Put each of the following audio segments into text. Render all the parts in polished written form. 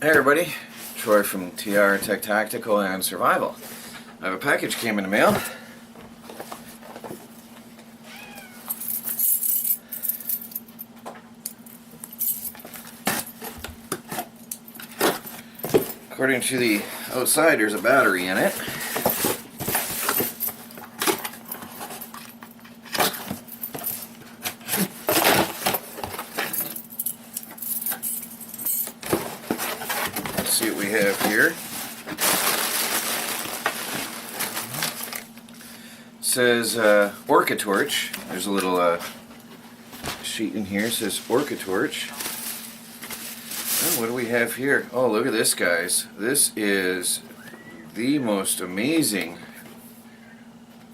Hey everybody, Troy from TR Tech Tactical and Survival. I have a package came in the mail. According to the outside, there's a battery in it. Let's see what we have here. It says Orcatorch. There's a little sheet in here. It says Orcatorch. Oh, what do we have here? Oh, look at this, guys. This is the most amazing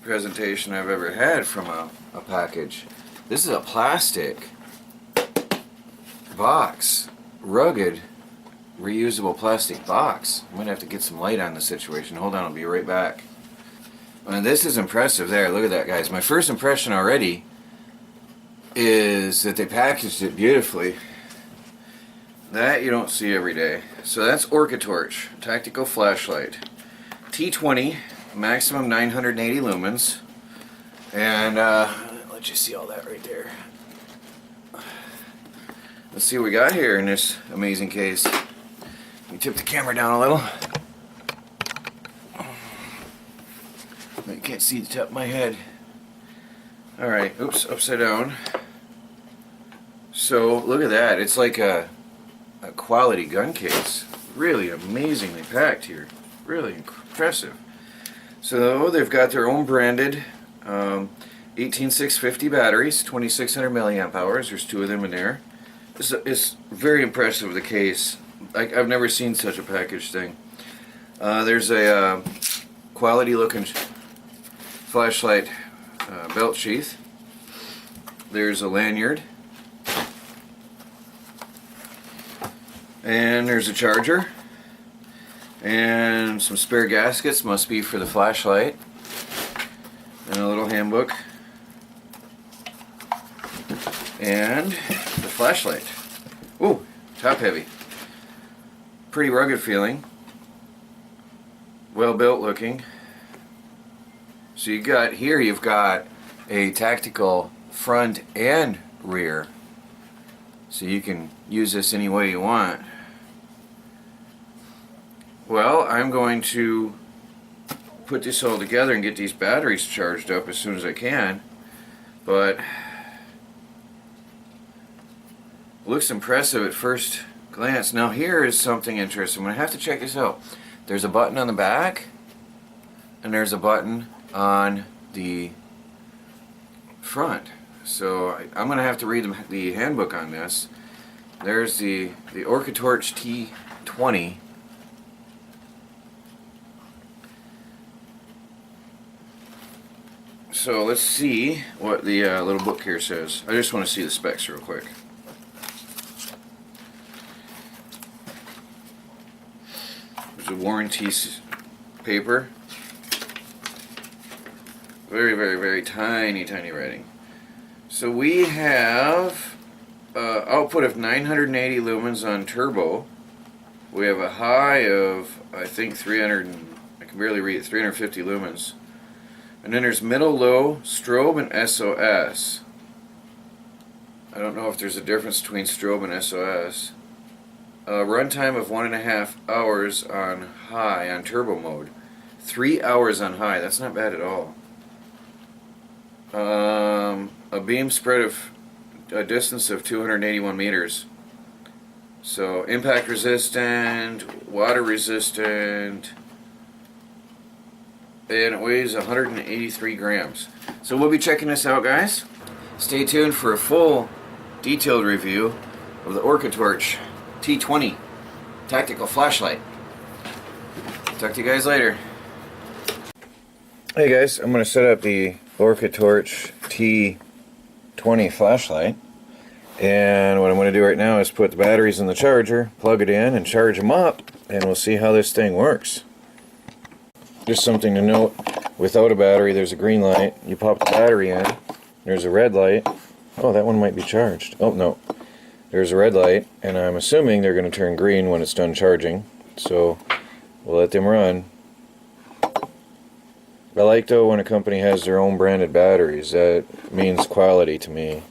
presentation I've ever had from a package. This is a plastic box. Rugged, reusable plastic box. I'm going to have to get some light on the situation. Hold on, I'll be right back. And this is impressive there. Look at that, guys. My first impression already is that they packaged it beautifully. That you don't see every day. So that's Orcatorch tactical flashlight, T20, maximum 980 lumens, and let you see all that right there. Let's see what we got here in this amazing case. Let me tip the camera down a little. You can't see the top of my head. All right, oops, upside down. So look at that. It's like a quality gun case. Really amazingly packed here. Really impressive. So they've got their own branded 18650 batteries, 2600 milliamp hours. There's two of them in there. This is very impressive, the case. I've never seen such a packaged thing. There's a quality looking flashlight belt sheath. There's a lanyard. And there's a charger and some spare gaskets, must be for the flashlight, and a little handbook and the flashlight. Ooh, top heavy. Pretty rugged feeling, well built looking. So you got here, you've got a tactical front and rear, so you can use this any way you want. Well, I'm going to put this all together and get these batteries charged up as soon as I can, but looks impressive at first glance. Now here is something interesting. I'm going to have to check this out. There's a button on the back and there's a button on the front. So I'm going to have to read the handbook on this. There's the Orcatorch T20. So let's see what the little book here says. I just want to see the specs real quick. There's a warranty paper. Very, very, very tiny, tiny writing. So we have output of 980 lumens on turbo. We have a high of, I think, 300, I can barely read it, 350 lumens. And then there's middle, low, strobe, and SOS. I don't know if there's a difference between strobe and SOS. Runtime of 1.5 hours on high, on turbo mode. 3 hours on high, that's not bad at all. A beam spread of a distance of 281 meters. So impact resistant, water resistant, and it weighs 183 grams. So we'll be checking this out, guys. Stay tuned for a full detailed review of the Orcatorch T20 tactical flashlight. Talk to you guys later. Hey guys, I'm going to set up the Orcatorch T20 flashlight, and what I'm going to do right now is put the batteries in the charger, plug it in and charge them up, and we'll see how this thing works. Just something to note, without a battery there's a green light. You pop the battery in, there's a red light. Oh, that one might be charged. Oh no, there's a red light, and I'm assuming they're going to turn green when it's done charging, so we'll let them run. I like though when a company has their own branded batteries. That means quality to me.